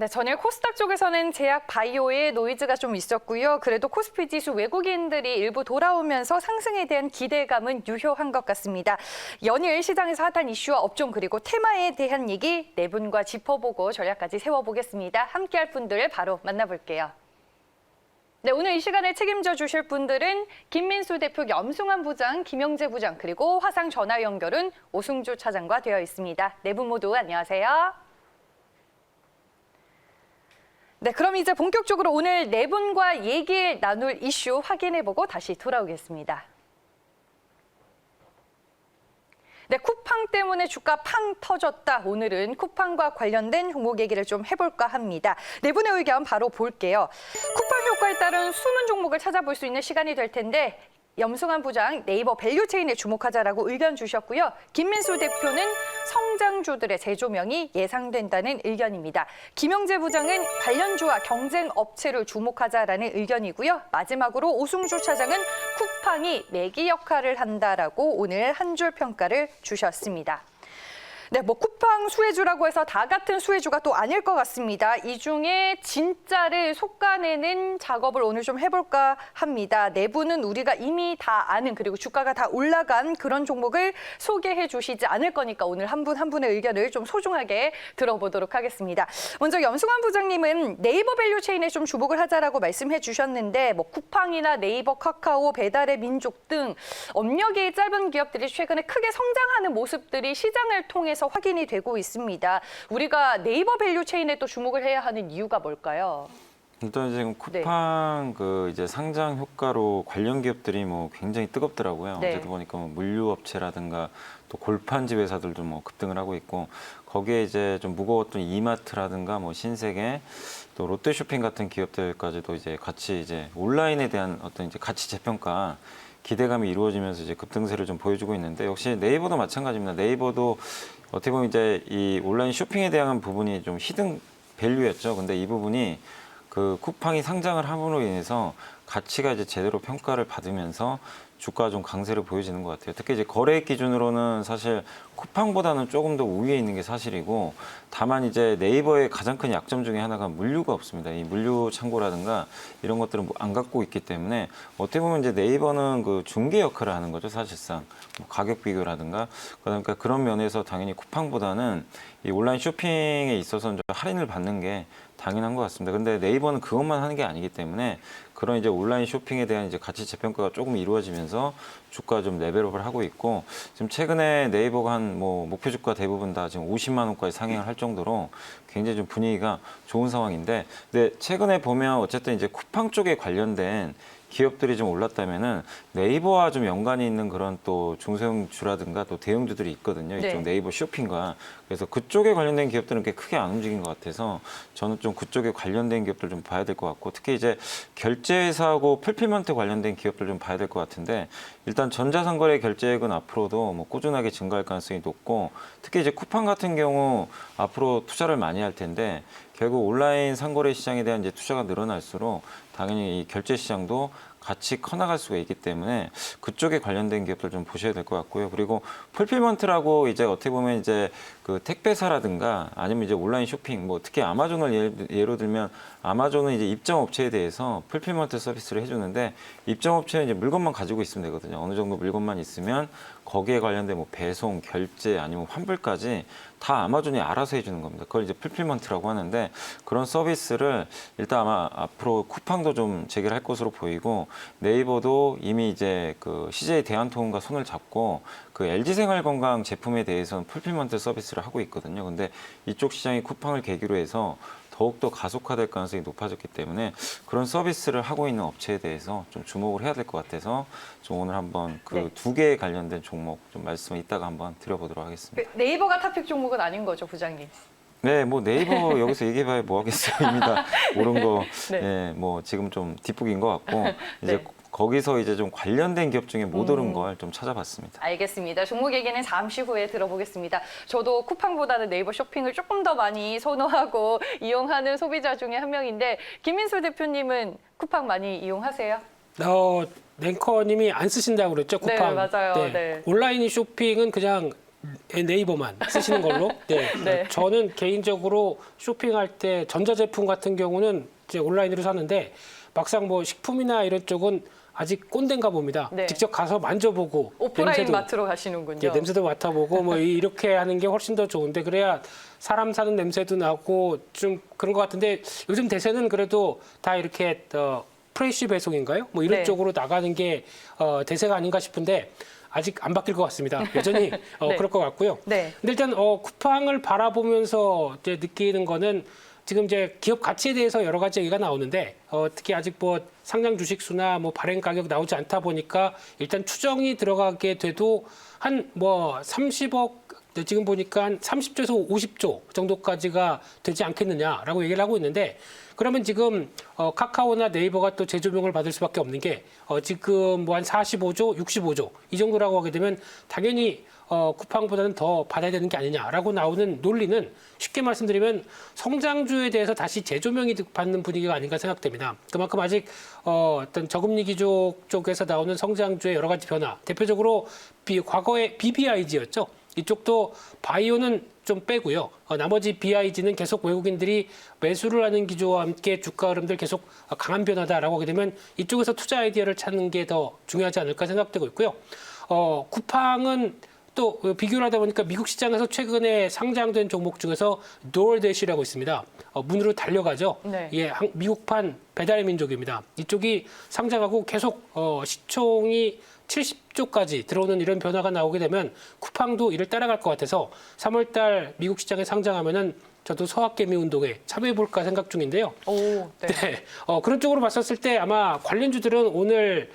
네, 전일 코스닥 쪽에서는 제약 바이오의 노이즈가 좀 있었고요. 그래도 코스피 지수 외국인들이 일부 돌아오면서 상승에 대한 기대감은 유효한 것 같습니다. 연일 시장에서 핫한 이슈와 업종 그리고 테마에 대한 얘기 네 분과 짚어보고 전략까지 세워보겠습니다. 함께할 분들 바로 만나볼게요. 네, 오늘 이 시간에 책임져 주실 분들은 김민수 대표, 염승환 부장, 김영재 부장, 그리고 화상 전화 연결은 오승주 차장과 되어 있습니다. 네 분 모두 안녕하세요. 네, 그럼 이제 본격적으로 오늘 네 분과 얘기 나눌 이슈 확인해보고 다시 돌아오겠습니다. 네, 쿠팡 때문에 주가 팡 터졌다. 오늘은 쿠팡과 관련된 종목 얘기를 좀 해볼까 합니다. 네 분의 의견 바로 볼게요. 쿠팡 효과에 따른 숨은 종목을 찾아볼 수 있는 시간이 될 텐데 염승환 부장 네이버 밸류체인에 주목하자라고 의견 주셨고요. 김민수 대표는 성장주들의 재조명이 예상된다는 의견입니다. 김영재 부장은 관련주와 경쟁 업체를 주목하자라는 의견이고요. 마지막으로 오승주 차장은 쿠팡이 매기 역할을 한다라고 오늘 한 줄 평가를 주셨습니다. 네, 쿠팡 수혜주라고 해서 다 같은 수혜주가 또 아닐 것 같습니다. 이 중에 진짜를 솎아내는 작업을 오늘 좀 해볼까 합니다. 내부는 우리가 이미 다 아는 그리고 주가가 다 올라간 그런 종목을 소개해 주시지 않을 거니까 오늘 한 분 한 분의 의견을 좀 소중하게 들어보도록 하겠습니다. 먼저 염승환 부장님은 네이버 밸류체인에 좀 주목을 하자라고 말씀해 주셨는데 쿠팡이나 네이버, 카카오, 배달의 민족 등 업력이 짧은 기업들이 최근에 크게 성장하는 모습들이 시장을 통해서 확인이 되고 있습니다. 우리가 네이버 밸류체인에 또 주목을 해야 하는 이유가 뭘까요? 일단 지금 쿠팡 이제 상장 효과로 관련 기업들이 굉장히 뜨겁더라고요. 네. 어제도 보니까 물류업체라든가 또 골판지 회사들도 급등을 하고 있고 거기에 이제 좀 무거웠던 이마트라든가 신세계 또 롯데쇼핑 같은 기업들까지도 이제 같이 이제 온라인에 대한 어떤 이제 가치 재평가 기대감이 이루어지면서 이제 급등세를 좀 보여주고 있는데 역시 네이버도 마찬가지입니다. 네이버도 어떻게 보면 이제 이 온라인 쇼핑에 대한 부분이 좀 히든 밸류였죠. 근데 이 부분이 쿠팡이 상장을 함으로 인해서 가치가 이제 제대로 평가를 받으면서 주가 좀 강세를 보여지는 것 같아요. 특히 이제 거래액 기준으로는 사실 쿠팡보다는 조금 더 우위에 있는 게 사실이고 다만 이제 네이버의 가장 큰 약점 중에 하나가 물류가 없습니다. 이 물류 창고라든가 이런 것들은 안 갖고 있기 때문에 어떻게 보면 이제 네이버는 중개 역할을 하는 거죠. 사실상 가격 비교라든가 그러니까 그런 면에서 당연히 쿠팡보다는 이 온라인 쇼핑에 있어서는 좀 할인을 받는 게 당연한 것 같습니다. 근데 네이버는 그것만 하는 게 아니기 때문에 그런 이제 온라인 쇼핑에 대한 이제 가치 재평가가 조금 이루어지면서 주가 좀 레벨업을 하고 있고 지금 최근에 네이버가 한 목표 주가 대부분 다 지금 50만 원까지 상향을 할 정도로 굉장히 좀 분위기가 좋은 상황인데 근데 최근에 보면 어쨌든 이제 쿠팡 쪽에 관련된 기업들이 좀 올랐다면은 네이버와 좀 연관이 있는 그런 또 중소형주라든가 또 대형주들이 있거든요. 이쪽 네이버 쇼핑과. 그래서 그쪽에 관련된 기업들은 꽤 크게 안 움직인 것 같아서 저는 좀 그쪽에 관련된 기업들 좀 봐야 될 것 같고 특히 이제 결제회사하고 풀필먼트 관련된 기업들 좀 봐야 될 것 같은데 일단 전자상거래 결제액은 앞으로도 꾸준하게 증가할 가능성이 높고 특히 이제 쿠팡 같은 경우 앞으로 투자를 많이 할 텐데 결국 온라인 상거래 시장에 대한 이제 투자가 늘어날수록 당연히 이 결제 시장도 같이 커나갈 수가 있기 때문에 그쪽에 관련된 기업들 좀 보셔야 될 것 같고요. 그리고 풀필먼트라고 이제 어떻게 보면 이제 택배사라든가 아니면 이제 온라인 쇼핑 특히 아마존을 예로 들면 아마존은 이제 입점 업체에 대해서 풀필먼트 서비스를 해주는데 입점 업체는 이제 물건만 가지고 있으면 되거든요. 어느 정도 물건만 있으면 거기에 관련된 배송, 결제 아니면 환불까지 다 아마존이 알아서 해주는 겁니다. 그걸 이제 풀필먼트라고 하는데 그런 서비스를 일단 아마 앞으로 쿠팡도 좀 재개할 것으로 보이고 네이버도 이미 이제 CJ 대한통운과 손을 잡고 LG생활건강 제품에 대해서는 풀필먼트 서비스를 하고 있거든요. 근데 이쪽 시장이 쿠팡을 계기로 해서 더욱더 가속화될 가능성이 높아졌기 때문에 그런 서비스를 하고 있는 업체에 대해서 좀 주목을 해야 될 것 같아서 좀 오늘 한번 두 개에 관련된 종목 좀 말씀을 이따가 한번 드려보도록 하겠습니다. 네이버가 탑픽 종목은 아닌 거죠, 부장님? 네, 네이버 여기서 얘기해봐야 뭐 하겠어요. 이미 다 모른 거, 네. 지금 좀 뒷북인 것 같고 이제 거기서 이제 좀 관련된 기업 중에 못 오른 걸 좀 찾아봤습니다. 알겠습니다. 종목 얘기는 잠시 후에 들어보겠습니다. 저도 쿠팡보다는 네이버 쇼핑을 조금 더 많이 선호하고 이용하는 소비자 중에 한 명인데 김민수 대표님은 쿠팡 많이 이용하세요? 랭커님이 안 쓰신다고 그랬죠, 쿠팡. 네, 맞아요. 네. 온라인 쇼핑은 그냥 네이버만 쓰시는 걸로. 네. 네. 저는 개인적으로 쇼핑할 때 전자제품 같은 경우는 이제 온라인으로 사는데 막상 뭐 식품이나 이런 쪽은 아직 꼰대인가 봅니다. 네. 직접 가서 만져보고 오프라인 마트로 가시는군요. 예, 냄새도 맡아보고 뭐 이렇게 하는 게 훨씬 더 좋은데 그래야 사람 사는 냄새도 나고 좀 그런 것 같은데 요즘 대세는 그래도 다 이렇게 프레시 배송인가요? 뭐 이런 네. 쪽으로 나가는 게 대세가 아닌가 싶은데 아직 안 바뀔 것 같습니다. 여전히 네. 그럴 것 같고요. 네. 근데 일단 쿠팡을 바라보면서 이제 느끼는 거는 지금 이제 기업 가치에 대해서 여러 가지 얘기가 나오는데 특히 아직 뭐 상장 주식 수나 뭐 발행 가격 나오지 않다 보니까 일단 추정이 들어가게 돼도 한 뭐 30억 지금 보니까 한 30조에서 50조 정도까지가 되지 않겠느냐라고 얘기를 하고 있는데 그러면 지금 카카오나 네이버가 또 재조명을 받을 수밖에 없는 게 지금 뭐 한 45조, 65조 이 정도라고 하게 되면 당연히 쿠팡보다는 더 받아야 되는 게 아니냐라고 나오는 논리는 쉽게 말씀드리면 성장주에 대해서 다시 재조명이 받는 분위기가 아닌가 생각됩니다. 그만큼 아직 어떤 저금리 기조 쪽에서 나오는 성장주의 여러 가지 변화, 대표적으로 과거에 BBIG였죠. 이쪽도 바이오는 좀 빼고요. 나머지 BIG는 계속 외국인들이 매수를 하는 기조와 함께 주가 흐름들 계속 강한 변화다라고 하게 되면 이쪽에서 투자 아이디어를 찾는 게 더 중요하지 않을까 생각되고 있고요. 쿠팡은 또 비교를 하다 보니까 미국 시장에서 최근에 상장된 종목 중에서 도어대시라고 있습니다. 문으로 달려가죠. 네. 예, 미국판 배달의 민족입니다. 이쪽이 상장하고 계속 시총이 70조까지 들어오는 이런 변화가 나오게 되면 쿠팡도 이를 따라갈 것 같아서 3월 달 미국 시장에 상장하면은 저도 서학개미 운동에 참여해볼까 생각 중인데요. 오, 네. 네. 그런 쪽으로 봤었을 때 아마 관련주들은 오늘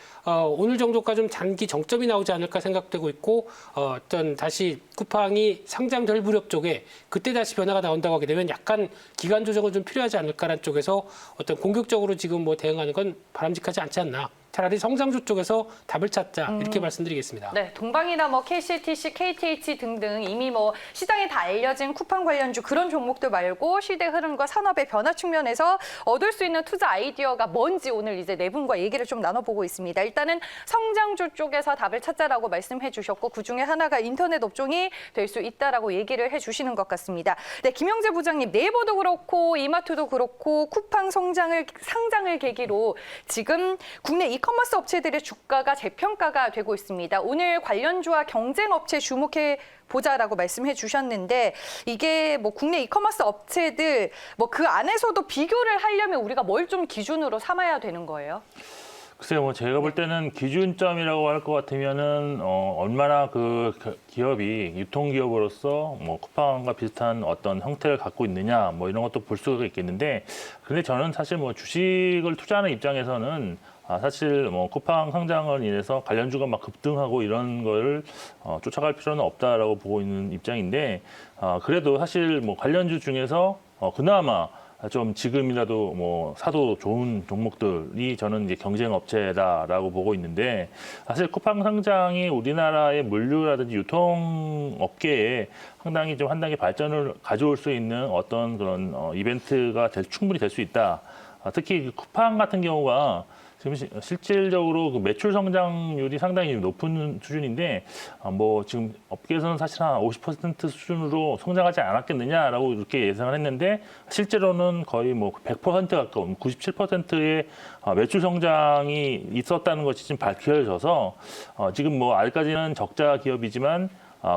정도가 좀 단기 정점이 나오지 않을까 생각되고 있고 어떤 다시 쿠팡이 상장될 무렵 쪽에 그때 다시 변화가 나온다고 하게 되면 약간 기간 조정은 좀 필요하지 않을까라는 쪽에서 어떤 공격적으로 지금 뭐 대응하는 건 바람직하지 않지 않나. 차라리 성장주 쪽에서 답을 찾자 이렇게 말씀드리겠습니다. 네, 동방이나 뭐 KCTC, KTH 등등 이미 뭐 시장에 다 알려진 쿠팡 관련주 그런 종목들 말고 시대 흐름과 산업의 변화 측면에서 얻을 수 있는 투자 아이디어가 뭔지 오늘 이제 네 분과 얘기를 좀 나눠보고 있습니다. 일단은 성장주 쪽에서 답을 찾자라고 말씀해 주셨고 그중에 하나가 인터넷 업종이 될 수 있다라고 얘기를 해주시는 것 같습니다. 네, 김영재 부장님, 네이버도 그렇고 이마트도 그렇고 쿠팡 상장을 계기로 지금 국내 이커머스 업체들의 주가가 재평가가 되고 있습니다. 오늘 관련주와 경쟁 업체 주목해 보자라고 말씀해 주셨는데 이게 뭐 국내 이커머스 업체들 뭐 그 안에서도 비교를 하려면 우리가 뭘 좀 기준으로 삼아야 되는 거예요? 글쎄요, 뭐 제가 볼 때는 기준점이라고 할 것 같으면은 얼마나 그 기업이 유통기업으로서 뭐 쿠팡과 비슷한 어떤 형태를 갖고 있느냐 뭐 이런 것도 볼 수가 있겠는데, 근데 저는 사실 뭐 주식을 투자하는 입장에서는 사실 뭐 쿠팡 상장을 인해서 관련주가 막 급등하고 이런 걸 쫓아갈 필요는 없다라고 보고 있는 입장인데, 그래도 사실 뭐 관련주 중에서 그나마 좀 지금이라도 뭐 사도 좋은 종목들이 저는 이제 경쟁 업체다라고 보고 있는데, 사실 쿠팡 상장이 우리나라의 물류라든지 유통 업계에 상당히 좀 한 단계 발전을 가져올 수 있는 어떤 그런 이벤트가 충분히 될 수 있다. 특히 쿠팡 같은 경우가 지금 실질적으로 그 매출 성장률이 상당히 높은 수준인데, 뭐 지금 업계에서는 사실 한 50% 수준으로 성장하지 않았겠느냐라고 이렇게 예상을 했는데, 실제로는 거의 뭐 100% 가까운 97%의 매출 성장이 있었다는 것이 지금 밝혀져서 지금 뭐 아직까지는 적자 기업이지만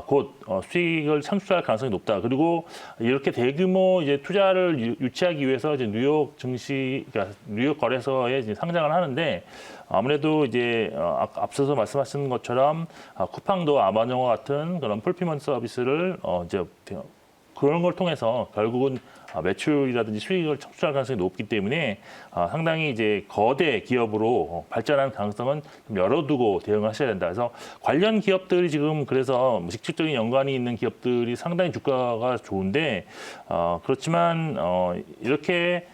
곧 수익을 창출할 가능성이 높다. 그리고 이렇게 대규모 이제 투자를 유치하기 위해서 이제 뉴욕 증시, 그러니까 뉴욕 거래소에 이제 상장을 하는데, 아무래도 이제 앞서서 말씀하신 것처럼 쿠팡도 아마존과 같은 그런 풀피먼트 서비스를 이제 그런 걸 통해서 결국은 매출이라든지 수익을 창출할 가능성이 높기 때문에 상당히 이제 거대 기업으로 발전할 가능성은 좀 열어두고 대응을 하셔야 된다. 그래서 관련 기업들이 지금 그래서 직접적인 연관이 있는 기업들이 상당히 주가가 좋은데, 그렇지만 이렇게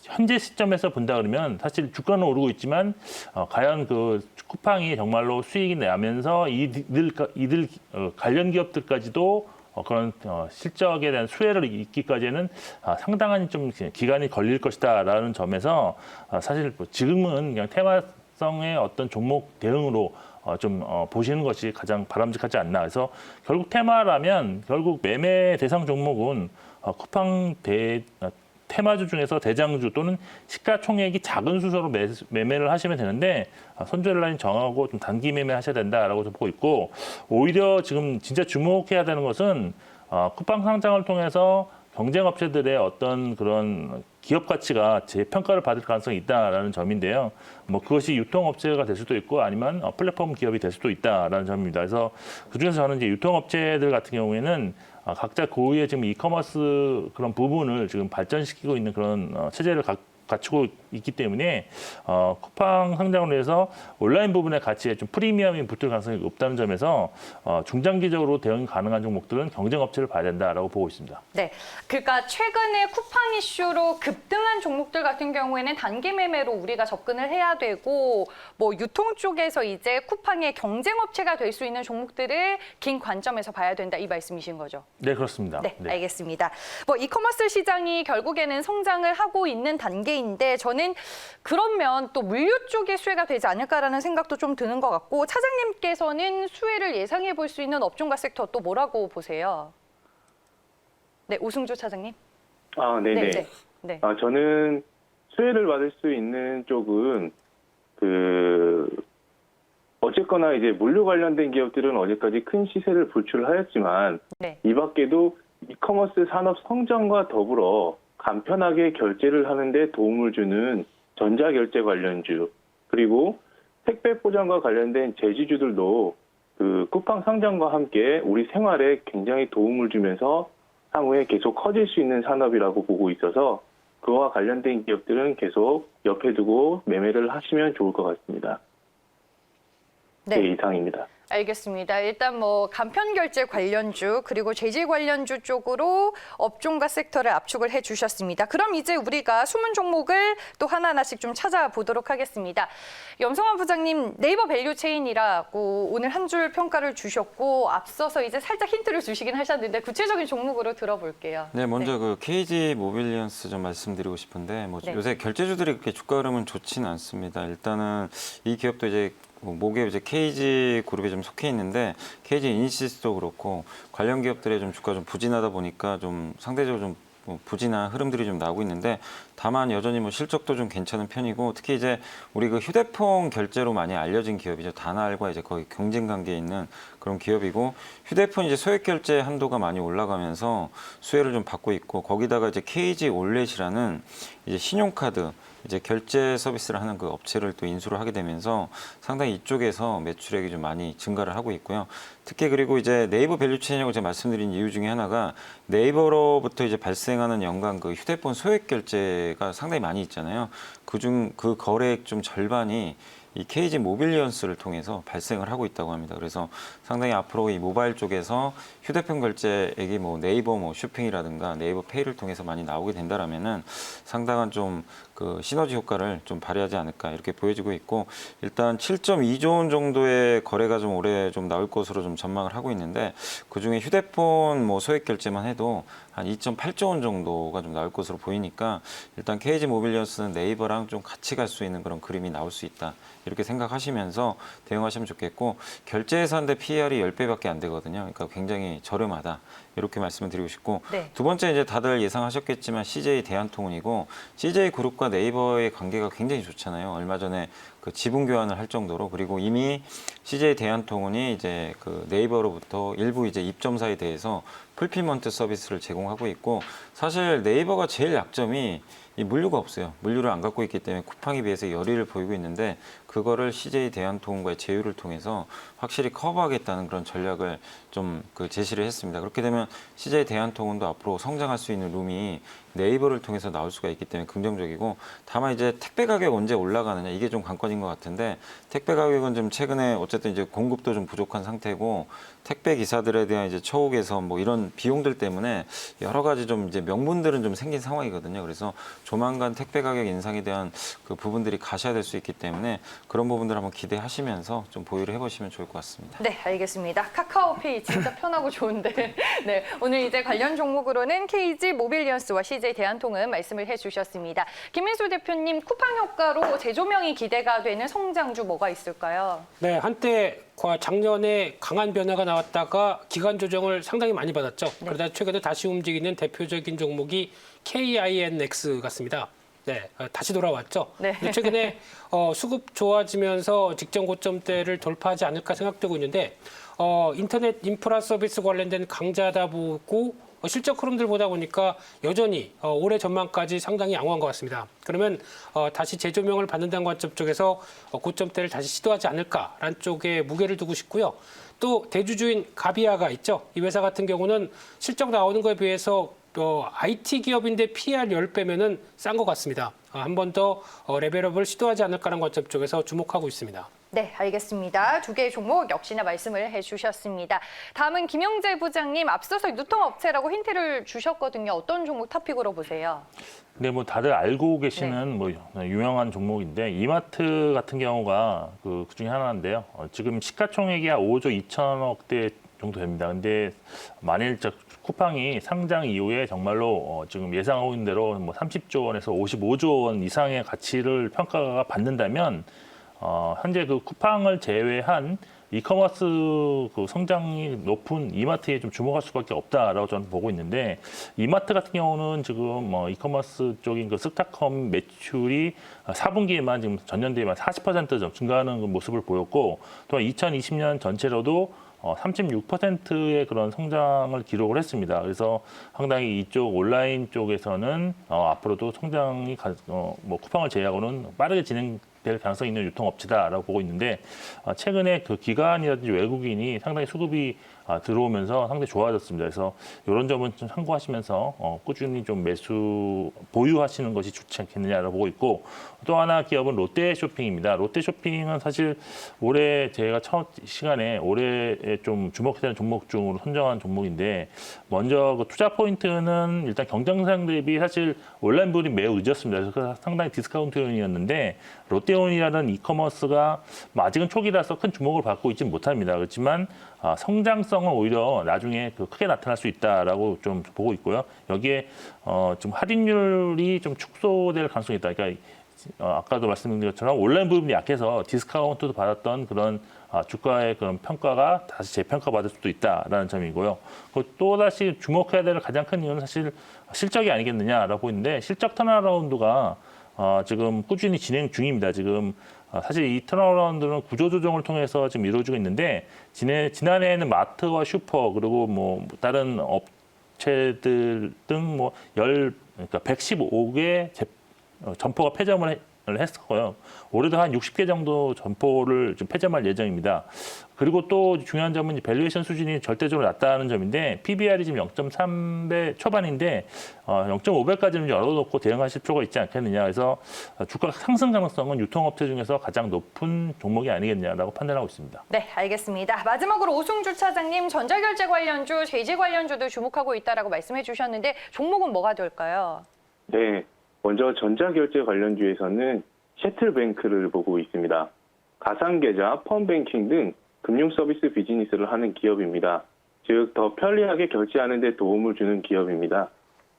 현재 시점에서 본다 그러면 사실 주가는 오르고 있지만 과연 그 쿠팡이 정말로 수익이 나면서 이들 관련 기업들까지도 그런 실적에 대한 수혜를 입기까지는 상당한 좀 기간이 걸릴 것이다라는 점에서 사실 뭐 지금은 그냥 테마성의 어떤 종목 대응으로 좀 보시는 것이 가장 바람직하지 않나. 그래서 결국 테마라면 결국 매매 대상 종목은 쿠팡 테마주 중에서 대장주 또는 시가총액이 작은 순서로 매매를 하시면 되는데 선조 라인 정하고 좀 단기 매매하셔야 된다라고 좀 보고 있고 오히려 지금 진짜 주목해야 되는 것은 쿠팡 상장을 통해서 경쟁 업체들의 어떤 그런 기업 가치가 재평가를 받을 가능성이 있다라는 점인데요. 뭐 그것이 유통업체가 될 수도 있고 아니면 플랫폼 기업이 될 수도 있다라는 점입니다. 그래서 그중에서 저는 이제 유통업체들 같은 경우에는 각자 고유의 지금 이커머스 그런 부분을 지금 발전시키고 있는 그런 체제를 갖추고 있기 때문에 쿠팡 상장으로 해서 온라인 부분의 가치에 좀 프리미엄이 붙을 가능성이 높다는 점에서 중장기적으로 대응이 가능한 종목들은 경쟁 업체를 봐야 된다라고 보고 있습니다. 네, 그러니까 최근에 쿠팡 이슈로 급등한 종목들 같은 경우에는 단기 매매로 우리가 접근을 해야 되고 뭐 유통 쪽에서 이제 쿠팡의 경쟁 업체가 될 수 있는 종목들을 긴 관점에서 봐야 된다 이 말씀이신 거죠? 네, 그렇습니다. 네, 알겠습니다. 뭐 이커머스 시장이 결국에는 성장을 하고 있는 단계인데 저는 그러면 또 물류 쪽에 수혜가 되지 않을까라는 생각도 좀 드는 것 같고 차장님께서는 수혜를 예상해 볼 수 있는 업종과 섹터 또 뭐라고 보세요? 네, 오승조 차장님. 네네. 네. 저는 수혜를 받을 수 있는 쪽은 어쨌거나 이제 물류 관련된 기업들은 어제까지 큰 시세를 불출하였지만 네. 이 밖에도 이커머스 산업 성장과 더불어 간편하게 결제를 하는데 도움을 주는 전자결제 관련주 그리고 택배 포장과 관련된 제지주들도 쿠팡 상장과 함께 우리 생활에 굉장히 도움을 주면서 향후에 계속 커질 수 있는 산업이라고 보고 있어서 그와 관련된 기업들은 계속 옆에 두고 매매를 하시면 좋을 것 같습니다. 네, 이상입니다. 알겠습니다. 일단 뭐 간편 결제 관련주 그리고 제재 관련주 쪽으로 업종과 섹터를 압축을 해주셨습니다. 그럼 이제 우리가 숨은 종목을 또 하나하나씩 좀 찾아보도록 하겠습니다. 염성환 부장님 네이버 밸류체인이라고 오늘 한 줄 평가를 주셨고 앞서서 이제 살짝 힌트를 주시긴 하셨는데 구체적인 종목으로 들어볼게요. 네, 먼저 그 KG 모빌리언스 좀 말씀드리고 싶은데 뭐 네. 요새 결제주들이 그렇게 주가 흐름은 좋지는 않습니다. 일단은 이 기업도 이제 목에 이제 KG 그룹에 좀 속해 있는데 KG 이니시스도 그렇고 관련 기업들의 좀 주가 좀 부진하다 보니까 좀 상대적으로 좀 부진한 흐름들이 좀 나오고 있는데 다만 여전히 뭐 실적도 좀 괜찮은 편이고 특히 이제 우리 그 휴대폰 결제로 많이 알려진 기업이죠. 다나알과 이제 거의 경쟁 관계에 있는 그런 기업이고 휴대폰 이제 소액 결제 한도가 많이 올라가면서 수혜를 좀 받고 있고 거기다가 이제 KG 올렛이라는 이제 신용카드 이제 결제 서비스를 하는 그 업체를 또 인수를 하게 되면서 상당히 이쪽에서 매출액이 좀 많이 증가를 하고 있고요. 특히 그리고 이제 네이버 밸류체인이라고 제가 말씀드린 이유 중에 하나가 네이버로부터 이제 발생하는 연간 그 휴대폰 소액 결제가 상당히 많이 있잖아요. 그 거래액 좀 절반이 이 KG 모빌리언스를 통해서 발생을 하고 있다고 합니다. 그래서 상당히 앞으로 이 모바일 쪽에서 휴대폰 결제액이 뭐 네이버 뭐 쇼핑이라든가 네이버 페이를 통해서 많이 나오게 된다라면은 상당한 좀 그 시너지 효과를 좀 발휘하지 않을까 이렇게 보여지고 있고 일단 7.2조 원 정도의 거래가 좀 올해 좀 나올 것으로 좀 전망을 하고 있는데 그중에 휴대폰 뭐 소액 결제만 해도 한 2.8조 원 정도가 좀 나올 것으로 보이니까 일단 KG 모빌리언스는 네이버랑 좀 같이 갈 수 있는 그런 그림이 나올 수 있다. 이렇게 생각하시면서 대응하시면 좋겠고 결제 예산대 PER이 10배밖에 안 되거든요. 그러니까 굉장히 저렴하다. 이렇게 말씀을 드리고 싶고 네. 두 번째 이제 다들 예상하셨겠지만 CJ 대한통운이고 CJ 그룹과 네이버의 관계가 굉장히 좋잖아요. 얼마 전에 그 지분 교환을 할 정도로 그리고 이미 CJ 대한통운이 이제 그 네이버로부터 일부 이제 입점사에 대해서 풀필먼트 서비스를 제공하고 있고 사실 네이버가 제일 약점이 이 물류가 없어요. 물류를 안 갖고 있기 때문에 쿠팡에 비해서 열의를 보이고 있는데 그거를 CJ 대한통운과의 제휴를 통해서 확실히 커버하겠다는 그런 전략을 좀 그 제시를 했습니다. 그렇게 되면 CJ 대한통운도 앞으로 성장할 수 있는 룸이 네이버를 통해서 나올 수가 있기 때문에 긍정적이고 다만 이제 택배 가격 언제 올라가느냐 이게 좀 관건인 것 같은데 택배 가격은 좀 최근에 어쨌든 이제 공급도 좀 부족한 상태고 택배 기사들에 대한 이제 처우 개선 뭐 이런 비용들 때문에 여러 가지 좀 이제 명분들은 좀 생긴 상황이거든요. 그래서 조만간 택배 가격 인상에 대한 그 부분들이 가셔야될 수 있기 때문에 그런 부분들 한번 기대하시면서 좀 보유를 해보시면 좋을 것 같습니다. 네, 알겠습니다. 카카오페이 진짜 편하고 좋은데 네, 오늘 이제 관련 종목으로는 KG 모빌리언스와 CJ 경제 대한통운 말씀을 해주셨습니다. 김민수 대표님, 쿠팡 효과로 재조명이 기대가 되는 성장주 뭐가 있을까요? 네, 한때 작년에 강한 변화가 나왔다가 기간 조정을 상당히 많이 받았죠. 그러다 최근에 다시 움직이는 대표적인 종목이 KINX 같습니다. 네, 다시 돌아왔죠. 네. 근데 최근에 수급 좋아지면서 직전 고점대를 돌파하지 않을까 생각되고 있는데 인터넷 인프라 서비스 관련된 강자다 보고 실적 흐름들 보다 보니까 여전히 올해 전망까지 상당히 양호한 것 같습니다. 그러면 다시 재조명을 받는다는 관점 쪽에서 고점대를 다시 시도하지 않을까라는 쪽에 무게를 두고 싶고요. 또 대주주인 가비아가 있죠. 이 회사 같은 경우는 실적 나오는 거에 비해서 IT 기업인데 PR 10배면은 싼 것 같습니다. 한 번 더 레벨업을 시도하지 않을까라는 관점 쪽에서 주목하고 있습니다. 네, 알겠습니다. 두 개의 종목 역시나 말씀을 해주셨습니다. 다음은 김영재 부장님, 앞서서 유통업체라고 힌트를 주셨거든요. 어떤 종목 탑픽으로 보세요? 근데 뭐 다들 알고 계시는 뭐 유명한 종목인데 이마트 같은 경우가 그 중에 하나인데요. 지금 시가총액이 한 5조 2천억대 정도 됩니다. 근데 만일 쿠팡이 상장 이후에 정말로 지금 예상하고 있는 대로 뭐 30조 원에서 55조 원 이상의 가치를 평가가 받는다면 현재 그 쿠팡을 제외한 이커머스 그 성장이 높은 이마트에 좀 주목할 수밖에 없다라고 저는 보고 있는데 이마트 같은 경우는 지금 이커머스 쪽인 그 스타컴 매출이 4분기에만 지금 전년 대비만 40% 좀 증가하는 그 모습을 보였고 또 2020년 전체로도 36%의 그런 성장을 기록을 했습니다. 그래서 상당히 이쪽 온라인 쪽에서는 앞으로도 성장이 뭐 쿠팡을 제외하고는 빠르게 진행될 가능성이 있는 유통업체다라고 보고 있는데 최근에 그 기관이라든지 외국인이 상당히 수급이 들어오면서 상당히 좋아졌습니다. 그래서 이런 점은 좀 참고하시면서 꾸준히 좀 매수 보유하시는 것이 좋지 않겠느냐라고 보고 있고 또 하나 기업은 롯데쇼핑입니다. 롯데쇼핑은 사실 올해 제가 첫 시간에 올해에 좀 주목해야 되는 종목 중으로 선정한 종목인데 먼저 그 투자 포인트는 일단 경쟁상 대비 사실 온라인 부분이 매우 늦었습니다. 그래서 상당히 디스카운트용이었는데 롯데온이라는 이커머스가 아직은 초기라서 큰 주목을 받고 있지는 못합니다. 그렇지만 성장성은 오히려 나중에 크게 나타날 수 있다라고 좀 보고 있고요. 여기에 좀 할인율이 좀 축소될 가능성이 있다. 그러니까 아까도 말씀드린 것처럼 온라인 부분이 약해서 디스카운트도 받았던 그런 주가의 그런 평가가 다시 재평가받을 수도 있다라는 점이고요. 또 다시 주목해야 될 가장 큰 이유는 사실 실적이 아니겠느냐라고 보이는데 실적 턴어라운드가 지금 꾸준히 진행 중입니다. 지금 사실 이 턴어라운드는 구조조정을 통해서 지금 이루어지고 있는데 지난해에는 마트와 슈퍼 그리고 뭐 다른 업체들 등 뭐 그러니까 115개 점포가 폐점을 했었고요. 올해도 한 60개 정도 점포를 좀 폐점할 예정입니다. 그리고 또 중요한 점은 밸류에이션 수준이 절대적으로 낮다는 점인데 PBR이 지금 0.3배 초반인데 0.5배까지는 열어놓고 대응하실 필요가 있지 않겠느냐. 그래서 주가 상승 가능성은 유통업체 중에서 가장 높은 종목이 아니겠냐라고 판단하고 있습니다. 네, 알겠습니다. 마지막으로 오승주 차장님, 전자결제 관련주, 제재 관련주도 주목하고 있다라고 말씀해 주셨는데 종목은 뭐가 될까요? 네, 먼저 전자결제 관련주에서는 셔틀뱅크를 보고 있습니다. 가상계좌, 펀뱅킹 등 금융 서비스 비즈니스를 하는 기업입니다. 즉, 더 편리하게 결제하는 데 도움을 주는 기업입니다.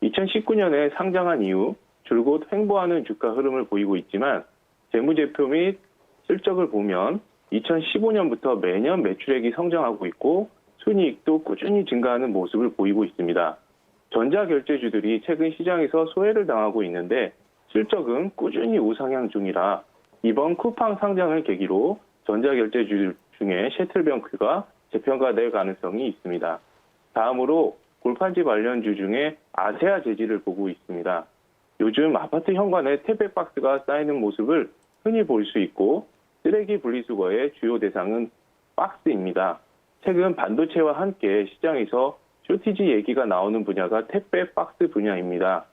2019년에 상장한 이후 줄곧 횡보하는 주가 흐름을 보이고 있지만 재무제표 및 실적을 보면 2015년부터 매년 매출액이 성장하고 있고 순이익도 꾸준히 증가하는 모습을 보이고 있습니다. 전자결제주들이 최근 시장에서 소외를 당하고 있는데 실적은 꾸준히 우상향 중이라 이번 쿠팡 상장을 계기로 전자결제주 중에 셔틀뱅크가 재평가될 가능성이 있습니다. 다음으로 골판지 관련주 중에 아세아 재질을 보고 있습니다. 요즘 아파트 현관에 택배박스가 쌓이는 모습을 흔히 볼 수 있고 쓰레기 분리수거의 주요 대상은 박스입니다. 최근 반도체와 함께 시장에서 쇼티지 얘기가 나오는 분야가 택배 박스 분야입니다.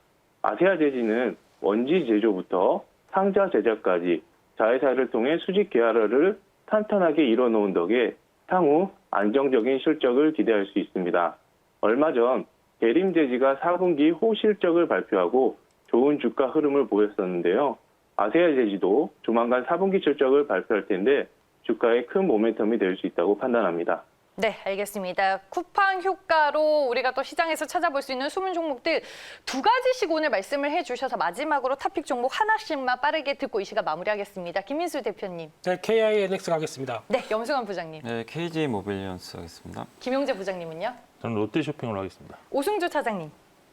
아세아 재질은 원지 제조부터 상자 제작까지 자회사를 통해 수직 계약을 탄탄하게 이뤄놓은 덕에 향후 안정적인 실적을 기대할 수 있습니다. 얼마 전 대림제지가 4분기 호실적을 발표하고 좋은 주가 흐름을 보였었는데요. 아세아 제지도 조만간 4분기 실적을 발표할 텐데 주가에 큰 모멘텀이 될 수 있다고 판단합니다. 네, 알겠습니다. 쿠팡 효과로 우리가 또 시장에서 찾아볼 수 있는 숨은 종목들 2가지씩 오늘 말씀을 해주셔서 마지막으로 토픽 종목 하나씩만 빠르게 듣고 이 시간 마무리하겠습니다. 김민수 대표님. 네, KINX 가겠습니다. 네, 염승환 부장님. 네, KG 모빌리언스 하겠습니다. 김용재 부장님은요? 저는 롯데쇼핑으로 하겠습니다. 오승주 차장님.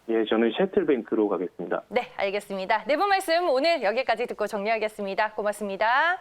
예, 저는 셔틀뱅크로 가겠습니다. 네, 알겠습니다. 네 분 말씀 오늘 여기까지 듣고 정리하겠습니다. 고맙습니다.